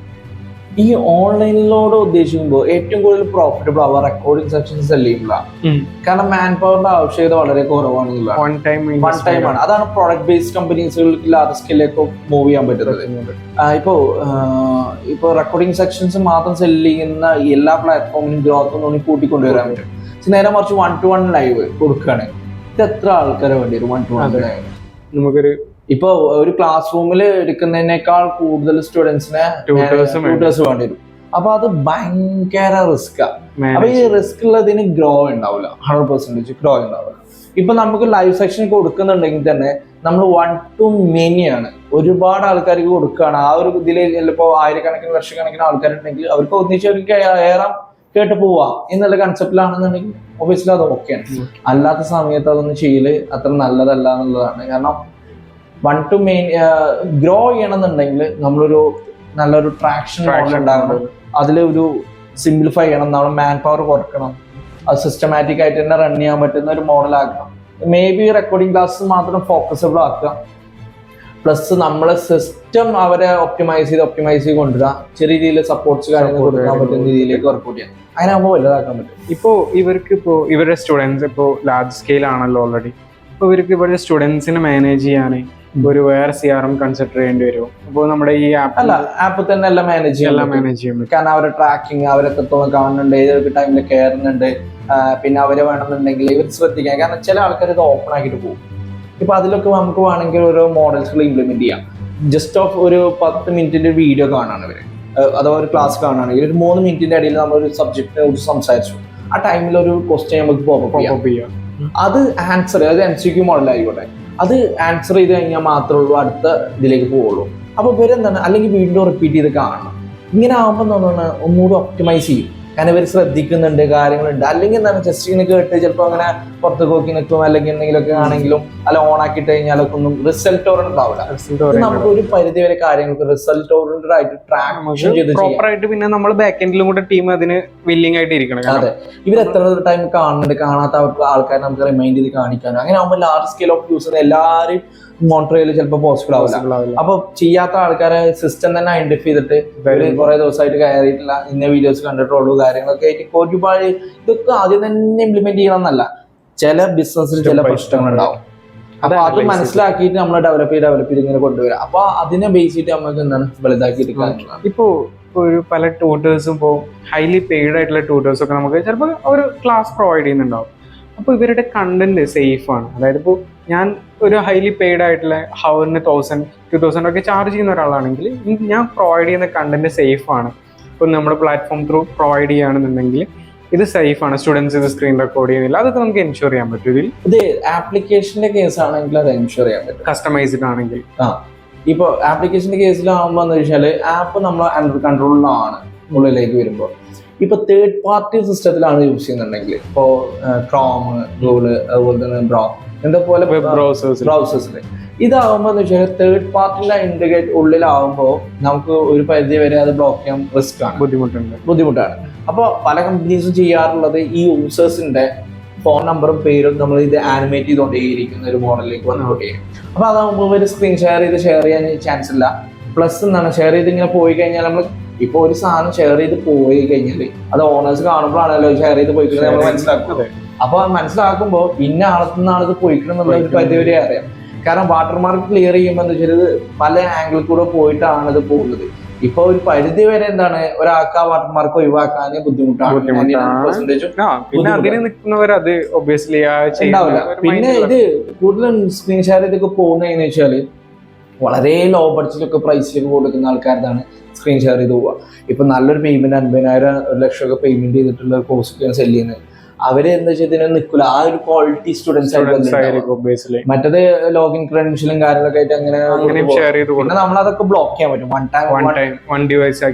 ഈ ഓൺലൈനിലോട് ഉദ്ദേശിക്കുമ്പോൾ ഏറ്റവും കൂടുതൽ പ്രോഫിറ്റബിൾ ആവുക റെക്കോർഡിംഗ് സെക്ഷൻസ് സെല് ചെയ്യുമ്പോഴാണ്. കാരണം മാൻ പവറിന്റെ ആവശ്യകത വളരെ കുറവാണ്. വൺ ടൈം ആണ്. അതാണ് പ്രോഡക്റ്റ് ബേസ്ഡ് കമ്പനീസുകൾക്ക് ലാർജ് സ്കെയിലേക്ക് മൂവ് ചെയ്യാൻ പറ്റുന്നത്. ഇപ്പോ റെക്കോർഡിംഗ് സെക്ഷൻസ് മാത്രം സെല് ചെയ്യുന്ന എല്ലാ പ്ലാറ്റ്ഫോമിനും ഗ്രോത്ത് ഒന്നും കൂട്ടിക്കൊണ്ടുവരാൻ പറ്റും. നേരെ മറിച്ച് 1-to-1 ലൈവ് കൊടുക്കുകയാണ്. ഇത് എത്ര ആൾക്കാരെ വേണ്ടി വരും 1-to-1 ലൈവ്? നമുക്കൊരു ഇപ്പൊ ഒരു ക്ലാസ് റൂമിൽ എടുക്കുന്നതിനേക്കാൾ കൂടുതൽ സ്റ്റുഡൻസിനെ ട്യൂട്ടേഴ്സ് വേണ്ടി വരും. അപ്പൊ അത് ഭയങ്കര റിസ്ക്കാ. അപ്പൊ ഈ റിസ്ക് ഉള്ളതിന് ഗ്രോ ഉണ്ടാവില്ല, 100% ഗ്രോ ഉണ്ടാവില്ല. ഇപ്പൊ നമുക്ക് ലൈവ് സെക്ഷൻ കൊടുക്കുന്നുണ്ടെങ്കിൽ തന്നെ നമ്മൾ 1-to-many ആണ്. ഒരുപാട് ആൾക്കാർക്ക് കൊടുക്കുകയാണ്. ആ ഒരു ഇതിൽ ചിലപ്പോ 1000-കണക്കിന് ലക്ഷക്കണക്കിന് ആൾക്കാരുണ്ടെങ്കിൽ അവർക്ക് ഒന്നിച്ച് അവർക്ക് ഏറാം കേട്ട് പോവാം എന്നുള്ള കൺസെപ്റ്റിലാണെന്നുണ്ടെങ്കിൽ ഒബിയസ്ലി അത് ഓക്കെയാണ്. അല്ലാത്ത സമയത്ത് അതൊന്നും ചെയ്യല് അത്ര നല്ലതല്ല എന്നുള്ളതാണ്. കാരണം 1-to-many ഗ്രോ ചെയ്യണമെന്നുണ്ടെങ്കിൽ നമ്മളൊരു നല്ലൊരു ട്രാക്ഷൻ മോഡൽ ഉണ്ടാകണം. അതിലൊരു സിംപ്ലിഫൈ ചെയ്യണം. നമ്മൾ മാൻ പവർ കുറക്കണം. അത് സിസ്റ്റമാറ്റിക് ആയിട്ട് തന്നെ റൺ ചെയ്യാൻ പറ്റുന്ന ഒരു മോഡൽ ആക്കണം. മേ ബി റെക്കോർഡിംഗ് ക്ലാസ് മാത്രം ഫോക്കസബിൾ ആക്കുക. പ്ലസ് നമ്മളെ സിസ്റ്റം അവരെ ഒപ്റ്റിമൈസ് ചെയ്ത് കൊണ്ടുവരാം. ചെറിയ രീതിയിൽ സപ്പോർട്ട്സ് കാര്യങ്ങൾ കൊടുക്കാൻ പറ്റുന്ന രീതിയിലേക്ക് വർക്ക്ഔട്ട് ചെയ്യാം. അങ്ങനെ ആകുമ്പോൾ വലുതാക്കാൻ പറ്റും. ഇപ്പോൾ ഇവരുടെ സ്റ്റുഡൻസ് ഇപ്പോൾ ലാർജ് സ്കെയിൽ ആണല്ലോ ഓൾറെഡി. ഇപ്പോൾ ഇവർക്ക് ഇവരുടെ സ്റ്റുഡൻസിനെ മാനേജ് ചെയ്യാൻ ഒരു വേറെ CRM കൺസിഡർ ചെയ്യേണ്ടി വരും. അപ്പോൾ നമ്മുടെ ഈ ആപ്പ് തന്നെ എല്ലാം മാനേജ് ചെയ്യാൻ. കാരണം അവരുടെ ട്രാക്കിങ് അവരെത്രത്തോളം കാണുന്നുണ്ട്, ഏതൊക്കെ ടൈമിൽ കയറുന്നുണ്ട്, പിന്നെ അവരെ വേണമെന്നുണ്ടെങ്കിൽ ഇവർ ശ്രദ്ധിക്കാം. കാരണം ചില ആൾക്കാർ ഇത് ഓപ്പൺ ആക്കിയിട്ട് പോകും. ഇപ്പൊ അതിലൊക്കെ നമുക്ക് വേണമെങ്കിൽ ഓരോ മോഡൽസുകൾ ഇംപ്ലിമെന്റ് ചെയ്യാം. ജസ്റ്റ് ഓഫ് ഒരു 10 മിനിറ്റിന്റെ വീഡിയോ കാണാണ് ഇവര്, അഥവാ ഒരു ക്ലാസ് കാണുകയാണെങ്കിൽ ഒരു 3 മിനിറ്റിന്റെ ഇടയിൽ നമ്മളൊരു സബ്ജക്റ്റിനെ കുറിച്ച് സംസാരിച്ചു. ആ ടൈമിൽ ഒരു ക്വസ്റ്റ്യൻ നമുക്ക് പോപ്പ് ചെയ്യാം. അത് ആൻസർ, അത് MCQ മോഡലായിക്കോട്ടെ, അത് ആൻസർ ചെയ്ത് കഴിഞ്ഞാൽ മാത്രമേ ഉള്ളൂ അടുത്ത ഇതിലേക്ക് പോവുള്ളൂ. അപ്പൊ ഇവരെന്താണ്, അല്ലെങ്കിൽ വീണ്ടും റിപ്പീറ്റ് ചെയ്ത് കാണണം. ഇങ്ങനെ ആകുമ്പോൾ എന്താണ് ഒന്നുകൂടി ഒപ്റ്റിമൈസ് ചെയ്യും. കാരണം ഇവർ ശ്രദ്ധിക്കുന്നുണ്ട്, കാര്യങ്ങളുണ്ട്. അല്ലെങ്കിൽ എന്താണ് ജസ്റ്റ് ഇങ്ങനെ കേട്ട് ചിലപ്പോൾ അങ്ങനെ പുറത്ത് നോക്കി നിൽക്കും, അല്ലെങ്കിൽ എന്തെങ്കിലുമൊക്കെ ആണെങ്കിലും അല്ല ഓൺ ആക്കിയിട്ട് കഴിഞ്ഞാലൊക്കെ ഒന്നും റിസൾട്ട് ഓറിയന്റഡ് ആവില്ല. നമുക്ക് ഒരു പരിധി വരെ കാര്യങ്ങൾക്ക് റിസൾട്ട് ഓറിയന്റഡ് ആയിട്ട് ട്രാക്ക് ചെയ്ത് പ്രോപ്പറായിട്ട് പിന്നെ നമ്മൾ ബാക്ക് എൻഡിലും കൂടെ ടീം അതിന് വില്ലിംഗ് ആയിട്ട് ഇരിക്കണം. അതെ, ഇവർ എത്ര ടൈം കാണുന്നുണ്ട്, കാണാത്ത അവർക്ക് ആൾക്കാരെ നമുക്ക് റിമൈൻഡ് ചെയ്ത് കാണിക്കാനും. അങ്ങനെ ആകുമ്പോൾ ലാർജ് സ്കെയിൽ ഓഫ് യൂസർ എല്ലാവരും മോണിറ്റർ ചെയ്യൽ ചിലപ്പോൾ പോസിബിൾ ആവില്ല. അപ്പൊ ചെയ്യാത്ത ആൾക്കാരെ സിസ്റ്റം തന്നെ ഐഡന്റിഫൈ ചെയ്തിട്ട് കുറെ ദിവസമായിട്ട് കയറിയിട്ടില്ല, ഇന്ന വീഡിയോസ് കണ്ടിട്ടുള്ളൂ, കാര്യങ്ങളൊക്കെ ആയിട്ട് ഒരുപാട് ഇതൊക്കെ ആദ്യം തന്നെ ഇംപ്ലിമെന്റ് ചെയ്യണമെന്നല്ല. ചില ബിസിനസ്സിൽ ചില പ്രശ്നങ്ങൾ ഉണ്ടാവും. അപ്പൊ അത് മനസ്സിലാക്കിയിട്ട് നമ്മൾ ഡെവലപ്പ് ചെയ്ത് ഇങ്ങനെ കൊണ്ടുവരാം. അപ്പൊ അതിനെ ബേസ് ചെയ്തിട്ട് നമുക്ക് എന്താണ് വലുതാക്കിയിട്ട് ഇപ്പോ ഒരു പല ട്യൂട്ടേഴ്സും ഇപ്പോൾ ഹൈലി പെയ്ഡ് ആയിട്ടുള്ള ട്യൂട്ടേഴ്സും ഒക്കെ നമുക്ക് ചിലപ്പോൾ ഒരു ക്ലാസ് പ്രൊവൈഡ് ചെയ്യുന്നുണ്ടാവും. അപ്പോൾ ഇവരുടെ കണ്ടന്റ് സേഫ് ആണ്. അതായത് ഇപ്പോൾ ഞാൻ ഒരു ഹൈലി പെയ്ഡ് ആയിട്ടുള്ള ഹവറിന് 1000-2000 ഒക്കെ ചാർജ് ചെയ്യുന്ന ഒരാളാണെങ്കിൽ ഞാൻ പ്രൊവൈഡ് ചെയ്യുന്ന കണ്ടന്റ് സേഫ് ആണ്. ഇപ്പോൾ നമ്മുടെ പ്ലാറ്റ്ഫോം ത്രൂ പ്രൊവൈഡ് ചെയ്യുകയാണെന്നുണ്ടെങ്കിൽ ഇത് സേഫ് ആണ്, സ്റ്റുഡൻസ് ഇത് സ്ക്രീൻ റെക്കോർഡ് ചെയ്യുന്നില്ല, അതൊക്കെ നമുക്ക് എൻഷുർ ചെയ്യാൻ പറ്റും. ഇതിൽ ഇത് ആപ്ലിക്കേഷന്റെ കേസ് ആണെങ്കിൽ അത് എൻഷുർ ചെയ്യാൻ പറ്റും, കസ്റ്റമൈസ്ഡ് ആണെങ്കിൽ. ഇപ്പോൾ ആപ്ലിക്കേഷന്റെ കേസിലാവുമ്പോൾ എന്ന് വെച്ചാൽ ആപ്പ് നമ്മൾ അണ്ടർ കൺട്രോളിലാണ് ഉള്ളിലേക്ക് വരുമ്പോൾ. ഇപ്പൊ തേർഡ് പാർട്ടി സിസ്റ്റത്തിലാണ് യൂസ് ചെയ്യുന്നുണ്ടെങ്കിൽ ഇപ്പോൾ ക്രോം, ഗൂഗിള്, അതുപോലെ തന്നെ ബ്രൗസേഴ്സിൽ ഇതാവുമ്പോൾ എന്ന് വെച്ചാൽ തേർഡ് പാർട്ടിന്റെ ഇന്റഗ്രേറ്റ് ഉള്ളിലാവുമ്പോൾ നമുക്ക് ഒരു പരിധി വരെ അത് ബ്ലോക്ക് ചെയ്യാൻ റിസ്ക് ആണ്, ബുദ്ധിമുട്ടാണ്. അപ്പോൾ പല കമ്പനീസും ചെയ്യാറുള്ളത് ഈ യൂസേഴ്സിന്റെ ഫോൺ നമ്പറും പേരും നമ്മൾ ഇത് ആനിമേറ്റ് ചെയ്തുകൊണ്ടേയിരിക്കുന്ന ഒരു മോഡലിലേക്ക് വന്നുകൊണ്ടേയിരിക്കും. അപ്പൊ അതാകുമ്പോൾ ഒരു സ്ക്രീൻ ഷെയർ ചെയ്യാൻ ചാൻസ് ഇല്ല. പ്ലസ് എന്താണ്, ഷെയർ ചെയ്ത് ഇങ്ങനെ പോയി കഴിഞ്ഞാൽ നമ്മൾ ഇപ്പൊ ഒരു സാധനം ഷെയർ ചെയ്ത് പോയി കഴിഞ്ഞാൽ അത് ഓണേഴ്സ് കാണുമ്പോഴാണല്ലോ ഷെയർ ചെയ്ത് പോയിക്കുന്നത് നമ്മൾ മനസ്സിലാക്കുന്നത്. അപ്പൊ മനസ്സിലാക്കുമ്പോൾ ഇന്ന ആളത്തുനിന്നാണ് ഇത് പോയിക്കണം എന്നുള്ള ഒരു പരിധി വരെ അറിയാം. കാരണം വാട്ടർമാർക്ക് ക്ലിയർ ചെയ്യുമ്പോൾ എന്താ വെച്ചാൽ പല ആംഗിളിൽ കൂടെ പോയിട്ടാണ് ഇത് പോകുന്നത്. ഇപ്പൊ ഒരു പരിധി വരെ എന്താണ് ഒരാൾക്ക് ആ വാട്ടർമാർക്ക് ഒഴിവാക്കാൻ ബുദ്ധിമുട്ടാണ്. പിന്നെ ഇത് കൂടുതലും സ്ക്രീൻ ഷെയർ ഇതൊക്കെ പോകുന്നതെന്ന് വെച്ചാല് വളരെ ലോ ബഡ്ജറ്റിലൊക്കെ പ്രൈസിലൊക്കെ കൊടുക്കുന്ന ആൾക്കാരാണ് സ്ക്രീൻ ഷെയർ ചെയ്ത് പോവുക. ഇപ്പൊ നല്ലൊരു പേയ്മെന്റ് 50,000-1 ലക്ഷം ഒക്കെ പേയ്മെന്റ് ചെയ്തിട്ടുള്ള കോഴ്സൊക്കെയാണ് സെല് ചെയ്യുന്നത്. അവര് എന്താ വെച്ചാൽ ഇതിനൊന്നും നിൽക്കില്ല. ആ ഒരു ക്വാളിറ്റി സ്റ്റുഡൻസ് ആയിരിക്കും. മറ്റേത് ലോഗിൻ ക്രെഡൻഷ്യലും കാര്യങ്ങളൊക്കെ ആയിട്ട് അങ്ങനെ പിന്നെ നമ്മൾ അതൊക്കെ ബ്ലോക്ക് ചെയ്യാൻ പറ്റും. വൺ ഡിവൈസ്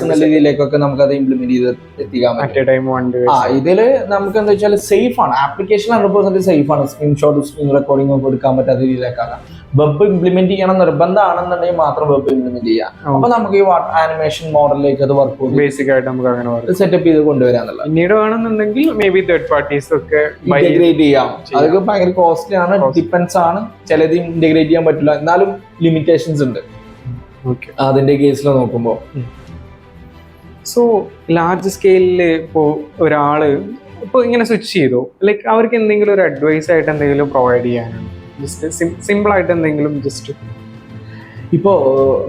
എന്നുള്ള രീതിയിലേക്കൊക്കെ നമുക്ക് അത് ഇംപ്ലിമെന്റ് ചെയ്ത് എത്തിക്കാൻ പറ്റും. ഇതില് നമുക്ക് എന്താ വെച്ചാൽ സേഫ് ആണ്, ആപ്ലിക്കേഷൻ 100% സേഫ് ആണ്. സ്ക്രീൻഷോട്ട് സ്ക്രീൻ റെക്കോർഡിംഗ് ഒക്കെ എടുക്കാൻ പറ്റാത്ത രീതിയിലേക്കാണ്. വെബ് ഇംപ്ലിമെന്റ് ചെയ്യണം നിർബന്ധമാണെന്നുണ്ടെങ്കിൽ മാത്രം വെബ് ഇംപ്ലിമെന്റ് ചെയ്യാം. അപ്പൊ നമുക്ക് ഈ ആനിമേഷൻ മോഡലിലേക്ക് അത് വർക്ക് ബേസിക് ആയിട്ട് നമുക്ക് അങ്ങനെ സെറ്റപ്പ് ചെയ്ത് കൊണ്ടുവരാന്നുള്ളത്. പിന്നീട് വേണമെന്നുണ്ടെങ്കിൽ മേ ബി തേർഡ് പാർട്ടീസ് ഒക്കെ ഇന്റഗ്രേറ്റ് ചെയ്യാം. അതൊക്കെ ഭയങ്കര കോസ്റ്റ്ലി ആണ്, ഡിപ്പെൻസ് ആണ്. ചിലത് ഇന്റഗ്രേറ്റ് ചെയ്യാൻ പറ്റില്ല, എന്നാലും ലിമിറ്റേഷൻസ് ഉണ്ട് അതിന്റെ കേസിൽ നോക്കുമ്പോൾ. സോ ലാർജ് സ്കെയിലിൽ ഇപ്പോൾ ഒരാള് ഇപ്പോൾ ഇങ്ങനെ സ്വിച്ച് ചെയ്തു, ലൈക്ക് അവർക്ക് എന്തെങ്കിലും ഒരു അഡ്വൈസ് ആയിട്ട് എന്തെങ്കിലും പ്രൊവൈഡ് ചെയ്യാനാണ്? ജസ്റ്റ് സിമ്പിൾ ആയിട്ട് എന്തെങ്കിലും ജസ്റ്റ് ഇപ്പോൾ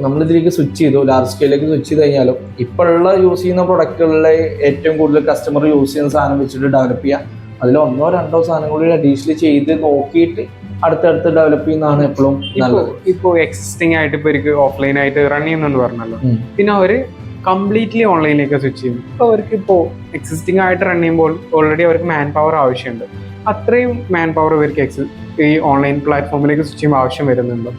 നമ്മളിതിലേക്ക് സ്വിച്ച് ചെയ്തു, ലാർജ് സ്കെയിലേക്ക് സ്വിച്ച് ചെയ്ത് കഴിഞ്ഞാലും ഇപ്പോഴുള്ള യൂസ് ചെയ്യുന്ന പ്രൊഡക്റ്റുകളിലെ ഏറ്റവും കൂടുതൽ കസ്റ്റമർ യൂസ് ചെയ്യുന്ന സാധനം വെച്ചിട്ട് ഡെവലപ്പ് ചെയ്യുക. അതിൽ 1-2 സാധനം കൂടി അഡീഷണലി ചെയ്ത് നോക്കിയിട്ട് അടുത്തടുത്ത് ഡെവലപ്പ് ചെയ്യുന്നതാണ് എപ്പോഴും നല്ലത്. ഇപ്പോൾ എക്സിസ്റ്റിംഗ് ആയിട്ട് ഇപ്പോൾ അവർക്ക് ഓഫ്ലൈൻ ആയിട്ട് റൺ ചെയ്യുന്നുണ്ട് പറഞ്ഞല്ലോ, പിന്നെ അവർ കംപ്ലീറ്റ്ലി ഓൺലൈനിലേക്ക് സ്വിച്ച് ചെയ്യും. ഇപ്പോൾ അവർക്ക് ഇപ്പോൾ എക്സിസ്റ്റിംഗ് ആയിട്ട് റൺ ചെയ്യുമ്പോൾ ഓൾറെഡി അവർക്ക് മാൻ പവർ ആവശ്യമുണ്ട്. അത്രയും മാൻ പവർ അവർക്ക് ഈ ഓൺലൈൻ പ്ലാറ്റ്ഫോമിലേക്ക് സ്വിച്ച് ചെയ്യുമ്പോൾ ആവശ്യം വരുന്നുണ്ടോ?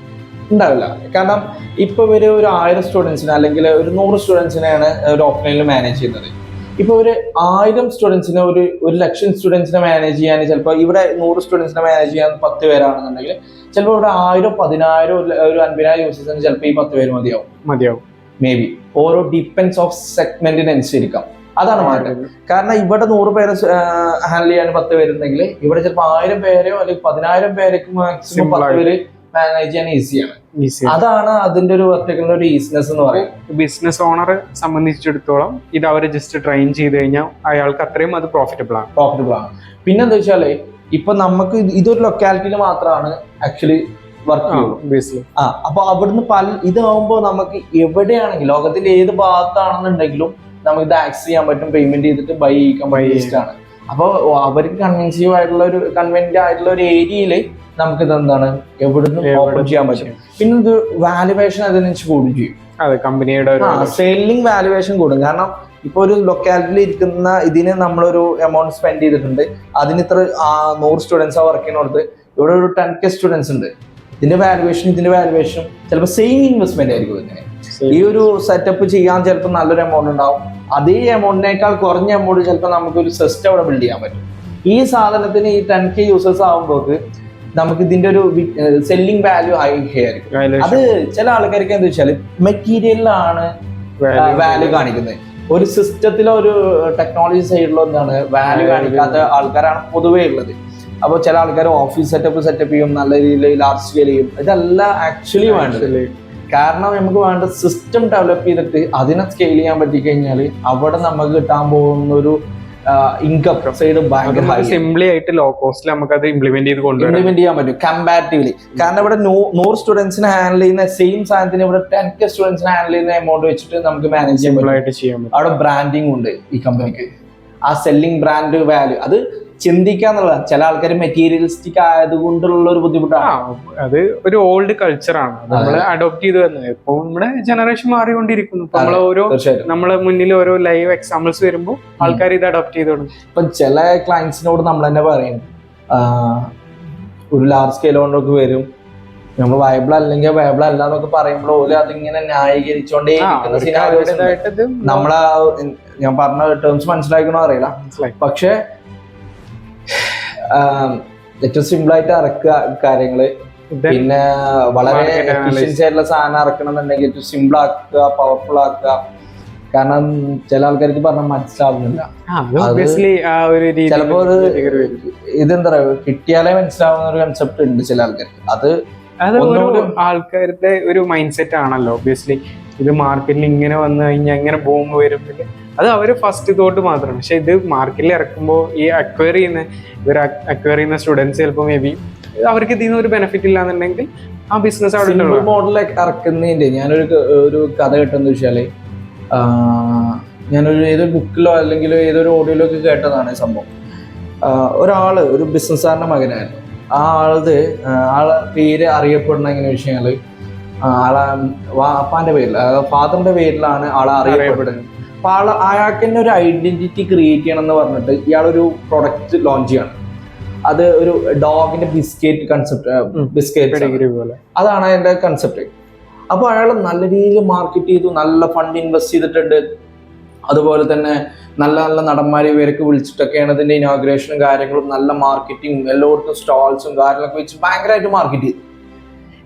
ഉണ്ടാവില്ല. കാരണം ഇപ്പൊ ഇവര് ഒരു 1000 സ്റ്റുഡൻസിനെ അല്ലെങ്കിൽ ഒരു 100 സ്റ്റുഡൻസിനെയാണ് ഒരു ഓഫ്ലൈനിൽ മാനേജ് ചെയ്യുന്നത്. ഇപ്പൊ ഒരു 1000 സ്റ്റുഡൻസിനെ ഒരു 1,00,000 സ്റ്റുഡൻസിനെ മാനേജ് ചെയ്യാൻ ചിലപ്പോൾ ഇവിടെ 100 സ്റ്റുഡൻസിനെ മാനേജ് ചെയ്യാൻ 10 പേരാണെന്നുണ്ടെങ്കിൽ ചിലപ്പോൾ ഇവിടെ 1000, 10,000, ഒരു 50,000 യൂസേഴ്സിന് ചിലപ്പോൾ ഈ 10 പേര് മതിയാവും മേ ബി. ഓരോ ഡിപ്പെൻസ് ഓഫ് സെഗ്മെന്റിനനുസരിക്കാം. അതാണ് മാറ്റം. കാരണം ഇവിടെ 100 പേരെ ഹാൻഡിൽ ചെയ്യാൻ 10 പേരുണ്ടെങ്കിൽ ഇവിടെ ചിലപ്പോൾ 1000 പേരെയോ അല്ലെങ്കിൽ 10,000 പേരേക്ക് മാക്സിമം 10 പേര് മാനേജ് ചെയ്യാൻ ഈസിയാണ്. അതാണ് അതിന്റെ ഒരു ഒരു ഈസിനെസ് എന്ന് പറയുന്നത്. ബിസിനസ് ഓണറെ സംബന്ധിച്ചിടത്തോളം ഇത് അവരെ ജസ്റ്റ് ട്രെയിൻ ചെയ്ത് കഴിഞ്ഞാൽ അയാൾക്ക് അത്രയും അത് പ്രോഫിറ്റബിൾ ആണ്. പിന്നെന്താ വെച്ചാല് ഇപ്പൊ നമുക്ക് ഇതൊരു ലൊക്കാലിറ്റിയിൽ മാത്രമാണ് ആക്ച്വലി വർക്ക് ചെയ്യുള്ളൂ. അപ്പൊ അവിടുന്ന് ഇതാവുമ്പോ നമുക്ക് എവിടെയാണെങ്കിലും ലോകത്തിന്റെ ഏത് ഭാഗത്താണെന്നുണ്ടെങ്കിലും നമുക്ക് ഇത് ആക്സസ് ചെയ്യാൻ പറ്റും, പേയ്മെന്റ് ചെയ്തിട്ട് ബൈ ആണ്. അപ്പോൾ അവർക്ക് കൺവീൻസീവ് ആയിട്ടുള്ള ഒരു ഏരിയയില് നമുക്ക് ഇത് എന്താണ് എവിടുന്ന് ഓപ്പൺ ചെയ്യാൻ പറ്റും. പിന്നെ ഇത് വാല്യുവേഷൻ അതിനനുസരിച്ച് കൂടും ചെയ്യും. കമ്പനിയുടെ സെല്ലിംഗ് വാല്യുവേഷൻ കൂടും. കാരണം ഇപ്പൊ ഒരു ലൊക്കാലിറ്റിയിൽ ഇരിക്കുന്ന ഇതിന് നമ്മളൊരു എമൗണ്ട് സ്പെൻഡ് ചെയ്തിട്ടുണ്ട്, അതിന് ഇത്ര 100 സ്റ്റുഡൻസ് വർക്ക് ചെയ്യുന്നിടത്ത് ഇവിടെ ഒരു 10K സ്റ്റുഡൻസ് ഉണ്ട്. ഇതിന്റെ വാല്യുവേഷനും ചിലപ്പോൾ സെയിം ഇൻവെസ്റ്റ്മെന്റ് ആയിരിക്കും. ഇതിന് ഈ ഒരു സെറ്റപ്പ് ചെയ്യാൻ ചിലപ്പോൾ നല്ലൊരു എമൗണ്ട് ഉണ്ടാവും. അതേ എമൗണ്ടിനേക്കാൾ കുറഞ്ഞ എമൗണ്ട് ചിലപ്പോൾ നമുക്കൊരു സിസ്റ്റം അവിടെ ബിൽഡ് ചെയ്യാൻ പറ്റും. ഈ സാധനത്തിന് ഈ 10K യൂസേഴ്സ് ആകുമ്പോൾ നമുക്ക് ഇതിന്റെ ഒരു സെല്ലിംഗ് വാല്യൂ ഹൈ ആയിരിക്കും. അത് ചില ആൾക്കാർക്ക് എന്താ വെച്ചാൽ മെറ്റീരിയലിലാണ് വാല്യൂ കാണിക്കുന്നത്. ഒരു സിസ്റ്റത്തിലോ ഒരു ടെക്നോളജി സൈഡിലോ എന്താണ് വാല്യൂ കാണിക്കാത്ത ആൾക്കാരാണ് പൊതുവേ ഉള്ളത്. അപ്പോൾ ചില ആൾക്കാർ ഓഫീസ് സെറ്റപ്പ് ചെയ്യും, നല്ല രീതിയിൽ ലാർജ് സ്കെയിൽ ചെയ്യും. ഇതല്ല ആക്ച്വലി വേണ്ടത്. കാരണം നമുക്ക് വേണ്ട സിസ്റ്റം ഡെവലപ്പ് ചെയ്തിട്ട് അതിനെ സ്കെയിൽ ചെയ്യാൻ പറ്റിക്കഴിഞ്ഞാൽ അവിടെ നമുക്ക് കിട്ടാൻ പോകുന്ന ഒരു ഇൻകം സൈഡ് ഭയങ്കര സിംപ്ലി ആയിട്ട് ലോ കോസ്റ്റിൽ നമുക്ക് അത് ഇംപ്ലിമെന്റ് ചെയ്യാൻ പറ്റും കമ്പാരിറ്റീവ്ലി. കാരണം ഇവിടെ 100 സ്റ്റുഡൻസിനെ ഹാൻഡിൽ ചെയ്യുന്ന സെയിം സാധനത്തിന് ഇവിടെ 10K സ്റ്റുഡൻസിനെ ഹാൻഡിൽ ചെയ്യുന്ന എമൗണ്ട് വെച്ചിട്ട് നമുക്ക് മാനേജ് ചെയ്യാൻ പറ്റും. അവിടെ ബ്രാൻഡിങ് ഉണ്ട് ഈ കമ്പനിക്ക്. ആ സെല്ലിംഗ് ബ്രാൻഡ് വാല്യൂ അത് ചിന്തിക്കാന്നുള്ളതാണ്. ചില ആൾക്കാർ മെറ്റീരിയലിസ്റ്റിക് ആയതുകൊണ്ടുള്ള ഒരു ബുദ്ധിമുട്ടാണ്. അത് ഒരു ഓൾഡ് കൾച്ചറാണ്, നമ്മൾ അഡോപ്റ്റ് ചെയ്ത് വരുന്നത്. ഇപ്പൊ നമ്മുടെ ജനറേഷൻ മാറിക്കൊണ്ടിരിക്കുന്നു. നമ്മളെ മുന്നിൽ ഓരോ ലൈവ് എക്സാമ്പിൾസ് വരുമ്പോൾ ആൾക്കാർ ഇത് അഡോപ്റ്റ് ചെയ്ത് തുടങ്ങും. ഇപ്പൊ ചില ക്ലയൻസിനോട് നമ്മൾ തന്നെ പറയും, ഒരു ലാർജ് സ്കെയിൽ കൊണ്ടൊക്കെ വരും, നമ്മൾ വയബിൾ അല്ലെങ്കിൽ വയബിൾ അല്ല എന്നൊക്കെ പറയുമ്പോൾ ഓല് അതിങ്ങനെ ന്യായീകരിച്ചോണ്ടേ നമ്മളെ ഞാൻ പറഞ്ഞ ടേംസ് മനസ്സിലാക്കണോ അറിയില്ല. പക്ഷെ ഏറ്റവും സിമ്പിൾ ആയിട്ട് ഇറക്കുക കാര്യങ്ങള്. പിന്നെ വളരെ എഫിഷ്യൻസി ആയിട്ടുള്ള സാധനം ഇറക്കണമെന്നുണ്ടെങ്കിൽ ഏറ്റവും സിമ്പിൾ ആക്കുക, പവർഫുൾ ആക്കുക. കാരണം ചില ആൾക്കാർക്ക് പറഞ്ഞാൽ മനസ്സിലാവുന്നില്ല. ചിലപ്പോ ഇതെന്താ പറയുക, കിട്ടിയാലേ മനസ്സിലാവുന്ന ഒരു കൺസെപ്റ്റ് ഉണ്ട് ചില ആൾക്കാർക്ക്. അത് ആൾക്കാരുടെ ഒരു മൈൻഡ് സെറ്റ് ആണല്ലോ. ഒബ്വിയസ്ലി ഇത് മാർക്കറ്റിൽ ഇങ്ങനെ വന്നു കഴിഞ്ഞാൽ എങ്ങനെ ബൂം വരും, അത് അവര് ഫസ്റ്റ് തോട്ട് മാത്രമാണ്. പക്ഷെ ഇത് മാർക്കറ്റിൽ ഇറക്കുമ്പോൾ ഈ അക്വയർ ചെയ്യുന്ന സ്റ്റുഡൻസ് ചിലപ്പോൾ മേ ബി അവർക്ക് ഇതിൽ നിന്ന് ഒരു ബെനിഫിറ്റ് ഇല്ലാന്നുണ്ടെങ്കിൽ ആ ബിസിനസ് അവിടെ മോഡൽ ഇറക്കുന്നതിന്റെ ഞാനൊരു കഥ കേട്ടെന്ന് വെച്ചാല്, ഞാനൊരു ഏതൊരു ബുക്കിലോ അല്ലെങ്കിൽ ഏതൊരു ഓഡിയോയിലോ ഒക്കെ കേട്ടതാണ് സംഭവം. ഒരു ബിസിനസ്സുകാരന്റെ മകനായിരുന്നു. ആളെ പേര് അറിയപ്പെടുന്ന എങ്ങനെ വെച്ചാല് ആളെ അപ്പാന്റെ പേരിൽ, ഫാദറിന്റെ പേരിലാണ് ആളെ അറിയപ്പെടുന്നത്. അപ്പൊ അയാൾക്ക് തന്നെ ഒരു ഐഡന്റിറ്റി ക്രിയേറ്റ് ചെയ്യണം എന്ന് പറഞ്ഞിട്ട് ഇയാളൊരു പ്രൊഡക്റ്റ് ലോഞ്ച് ചെയ്യണം. അത് ഒരു ഡോഗിന്റെ ബിസ്ക്കറ്റ് കൺസെപ്റ്റ്, ബിസ്ക്കറ്റ് പോലെ അതാണ് അതിന്റെ കൺസെപ്റ്റ്. അപ്പൊ അയാൾ നല്ല രീതിയിൽ മാർക്കറ്റ് ചെയ്തു, നല്ല ഫണ്ട് ഇൻവെസ്റ്റ് ചെയ്തിട്ടുണ്ട്. അതുപോലെ തന്നെ നല്ല നല്ല നടന്മാരെ ഇവരൊക്കെ വിളിച്ചിട്ടൊക്കെയാണ് ഇതിന്റെ ഇനോഗ്രേഷനും കാര്യങ്ങളും, നല്ല മാർക്കറ്റിംഗ്, എല്ലായിടത്തും സ്റ്റാൾസും കാര്യങ്ങളൊക്കെ വെച്ച് ഭയങ്കരമായിട്ട് മാർക്കറ്റ് ചെയ്തു.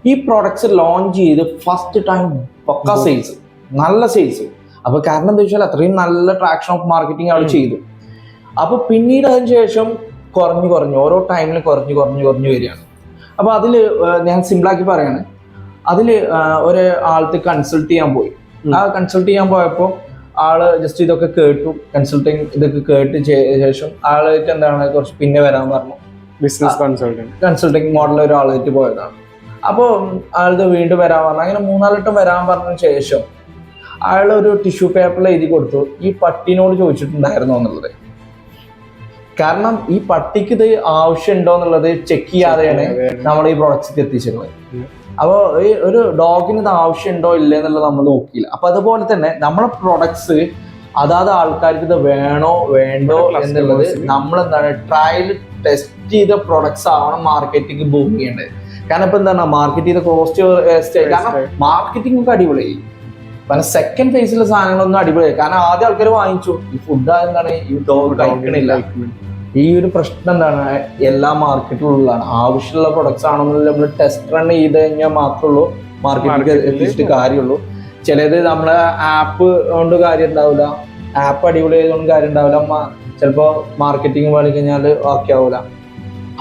ഈ പ്രോഡക്ട്സ് ലോഞ്ച് ചെയ്ത് ഫസ്റ്റ് ടൈം പക്ക സെയിൽസ്, നല്ല സെയിൽസ്. അപ്പൊ കാരണം എന്താ വെച്ചാൽ അത്രയും നല്ല ട്രാക്ഷൻ ഓഫ് മാർക്കറ്റിംഗ് ആൾ ചെയ്തു. അപ്പൊ പിന്നീട് അതിന് ശേഷം കുറഞ്ഞു ഓരോ ടൈമിലും കുറഞ്ഞു വരികയാണ്. അപ്പൊ അതില് ഞാൻ സിമ്പിളാക്കി പറയാണ്, അതില് ഒരാൾക്ക് കൺസൾട്ട് ചെയ്യാൻ പോയി. ആ കൺസൾട്ട് ചെയ്യാൻ പോയപ്പോൾ ആള് ജസ്റ്റ് ഇതൊക്കെ കേട്ടു, കൺസൾട്ടിങ് ഇതൊക്കെ കേട്ട് ശേഷം ആളായിട്ട് എന്താണ് കുറച്ച് പിന്നെ വരാൻ പറഞ്ഞു. ബിസിനസ് കൺസൾട്ടിങ് മോഡൽ ഒരാളായിട്ട് പോയതാണ്. അപ്പോൾ ആൾക്ക് വീണ്ടും വരാൻ പറഞ്ഞു. അങ്ങനെ 3-4 വട്ടം വരാൻ പറഞ്ഞതിന് ശേഷം അയാൾ ഒരു ടിഷ്യൂ പേപ്പറിൽ എഴുതി കൊടുത്തു, ഈ പട്ടിനോട് ചോദിച്ചിട്ടുണ്ടായിരുന്നോ എന്നുള്ളത്. കാരണം ഈ പട്ടിക്ക് ഇത് ആവശ്യമുണ്ടോ എന്നുള്ളത് ചെക്ക് ചെയ്യാതെയാണ് നമ്മൾ ഈ പ്രൊഡക്ട്സ് എത്തിച്ചിരുന്നത്. അപ്പോൾ ഈ ഒരു ഡോഗിന് ഇത് ആവശ്യമുണ്ടോ ഇല്ല എന്നുള്ളത് നമ്മൾ നോക്കിയില്ല. അപ്പൊ അതുപോലെ തന്നെ നമ്മളെ പ്രൊഡക്ട്സ് അതാത് ആൾക്കാർക്ക് ഇത് വേണോ വേണ്ടോ എന്നുള്ളത് നമ്മൾ എന്താണ് ട്രയൽ ടെസ്റ്റ് ചെയ്ത പ്രൊഡക്ട്സ് ആവണം മാർക്കറ്റിംഗ് ബൂം ചെയ്യേണ്ടത്. കാരണം ഇപ്പൊ എന്താണ് മാർക്കറ്റ് ചെയ്ത കോസ്റ്റ് വേസ്റ്റ് ആയി. കാരണം മാർക്കറ്റിംഗ് ഒക്കെ അടിപൊളിയായി, കാരണം സെക്കൻഡ് ഫേസിലെ സാധനങ്ങളൊന്നും അടിപൊളിയായി. കാരണം ആദ്യം ആൾക്കാർ വാങ്ങിച്ചു, ഈ ഫുഡ് എന്താണ് ഈ ഡോഗ് കഴിക്കണില്ല. ഈ ഒരു പ്രശ്നം എന്താണ് എല്ലാ മാർക്കറ്റിലും ഉള്ളതാണ്. ആവശ്യമുള്ള പ്രൊഡക്ട്സ് ആണെന്നുള്ള നമ്മൾ ടെസ്റ്റ് റൺ ചെയ്ത് കഴിഞ്ഞാൽ മാത്രമേ ഉള്ളൂ മാർക്കറ്റിലേക്ക് എത്തിച്ചിട്ട് കാര്യമുള്ളൂ. ചിലത് നമ്മളെ ആപ്പ് കൊണ്ട് കാര്യം ഉണ്ടാവില്ല, ആപ്പ് അടിപൊളി ആയതുകൊണ്ട് കാര്യം ഉണ്ടാവില്ല, ചിലപ്പോൾ മാർക്കറ്റിംഗ് പാടി കഴിഞ്ഞാൽ ഓക്കെ ആവില്ല.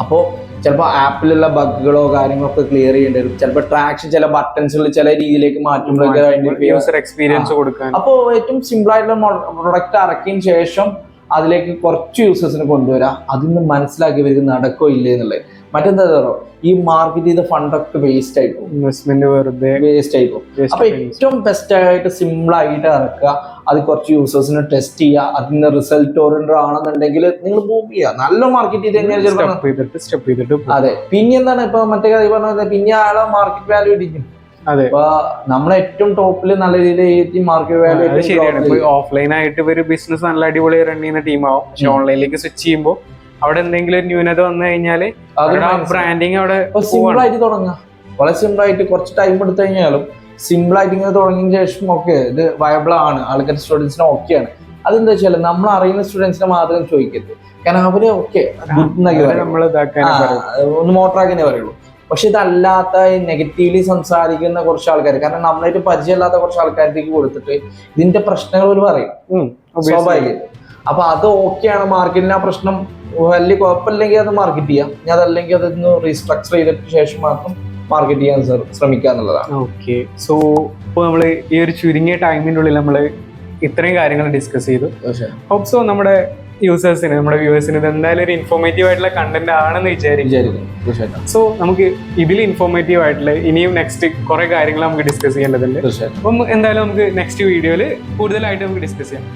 അപ്പോൾ ചിലപ്പോൾ ആപ്പിലുള്ള ബഗ്ഗുകളോ കാര്യങ്ങളൊക്കെ ക്ലിയർ ചെയ്യേണ്ടി വരും. ചിലപ്പോൾ ട്രാക്ഷൻ ചില ബട്ടൺസുകൾ ചില രീതിയിലേക്ക് മാറ്റുമ്പോഴൊക്കെ യൂസർ എക്സ്പീരിയൻസ് കൊടുക്കാൻ. അപ്പോൾ ഏറ്റവും സിമ്പിൾ ആയിട്ടുള്ള പ്രൊഡക്റ്റ് ഇറക്കിയതിന് ശേഷം അതിലേക്ക് കുറച്ച് യൂസേഴ്സിനെ കൊണ്ടുവരാം, അതിന്ന് മനസ്സിലാക്കി ഇവർക്ക് നടക്കോ ഇല്ലേ എന്നുള്ളത്. മറ്റെന്താ ഈ മാർക്കറ്റ് ചെയ്ത ഫണ്ടൊക്കെ വേസ്റ്റ് ആയി പോകും, ഇൻവെസ്റ്റ്മെന്റ് വെറുതെ വേസ്റ്റ് ആയി പോകും. അപ്പൊ ഏറ്റവും ബെസ്റ്റ് ആയിട്ട് സിമ്പിൾ ആയിട്ട് ഇറക്കുക, അത് കുറച്ച് യൂസേഴ്സിനെ ടെസ്റ്റ് ചെയ്യുക, അതിന് റിസൾട്ട് ഓറിയന്റഡ് ആണെന്നുണ്ടെങ്കിൽ നിങ്ങൾ മൂവ് ചെയ്യുക, നല്ല മാർക്കറ്റ് ചെയ്ത് കഴിഞ്ഞാൽ സ്റ്റെപ്പ് ചെയ്തിട്ട്. അതെ. പിന്നെ എന്താണ് ഇപ്പൊ മറ്റേ കാര്യം പറഞ്ഞത്, പിന്നെ ആളെ മാർക്കറ്റ് വാല്യൂ ഇടിക്കും. അതെ, അപ്പൊ നമ്മളെ ഏറ്റവും ടോപ്പിൽ നല്ല രീതിയിൽ മാർക്കറ്റ് വാല്യൂ. ശരിയാണ്. ഇപ്പൊ ഓഫ്ലൈൻ ആയിട്ട് ഒരു ബിസിനസ് നല്ല അടിപൊളി റൺ ചെയ്യുന്ന ടീമാവും, പക്ഷെ ഓൺലൈനിലേക്ക് സ്വിച്ച് ചെയ്യുമ്പോൾ അവിടെ എന്തെങ്കിലും ഒരു ന്യൂനത വന്നു കഴിഞ്ഞാല് ബ്രാൻഡിങ് അവിടെ സിമ്പിൾ ആയിട്ട് തുടങ്ങുക. വളരെ സിമ്പിൾ ആയിട്ട് കുറച്ച് ടൈം എടുത്തു കഴിഞ്ഞാലും സിമ്പിൾ ആയിട്ട് ഇങ്ങനെ തുടങ്ങിയ ശേഷം ഓക്കെ ഇത് വയബിൾ ആണ്, ആൾക്കാർ സ്റ്റുഡൻസിന് ഓക്കെയാണ്. അതെന്താ വെച്ചാൽ നമ്മൾ അറിയുന്ന സ്റ്റുഡൻസിനെ മാത്രം ചോദിക്കരുത്. കാരണം അവര് ഓക്കെ ഒന്ന് മോട്ടറാക്കിനെ പറയുള്ളൂ. പക്ഷെ ഇതല്ലാത്ത നെഗറ്റീവ്ലി സംസാരിക്കുന്ന കുറച്ച് ആൾക്കാർ, കാരണം നമ്മളായിട്ട് പരിചയമില്ലാത്ത കുറച്ച് ആൾക്കാർക്ക് കൊടുത്തിട്ട് ഇതിന്റെ പ്രശ്നങ്ങൾ ഒരു പറയും, സ്വാഭാവികം. അപ്പൊ അത് ഓക്കെയാണ്, മാർക്കറ്റിന് ആ പ്രശ്നം വലിയ കുഴപ്പമില്ലെങ്കിൽ അത് മാർക്കറ്റ് ചെയ്യാം, ഞാൻ അതല്ലെങ്കിൽ അതൊന്ന് റീസ്ട്രക്ചർ ചെയ്തിട്ട് ശേഷം മാത്രം മാർക്കറ്റ് ചെയ്യാൻ ശ്രമിക്കുക എന്നുള്ളതാണ്. ഓക്കെ. സോ ഇപ്പോൾ നമ്മൾ ഈ ഒരു ചുരുങ്ങിയ ടൈമിൻ്റെ ഉള്ളിൽ നമ്മൾ ഇത്രയും കാര്യങ്ങൾ ഡിസ്കസ് ചെയ്തു. ഹോപ്പ് സോ നമ്മുടെ യൂസേഴ്സിന്, നമ്മുടെ വ്യൂവേഴ്സിന് ഇത് എന്തായാലും ഒരു ഇൻഫോർമേറ്റീവ് ആയിട്ടുള്ള കണ്ടന്റ് ആണെന്ന് വിചാരിക്കും. സോ നമുക്ക് ഇതിൽ ഇൻഫോർമേറ്റീവ് ആയിട്ടുള്ള ഇനിയും നെക്സ്റ്റ് കുറെ കാര്യങ്ങൾ നമുക്ക് ഡിസ്കസ് ചെയ്യേണ്ടതുണ്ട്. അപ്പം എന്തായാലും നമുക്ക് നെക്സ്റ്റ് വീഡിയോയിൽ കൂടുതലായിട്ട് നമുക്ക് ഡിസ്കസ് ചെയ്യാം.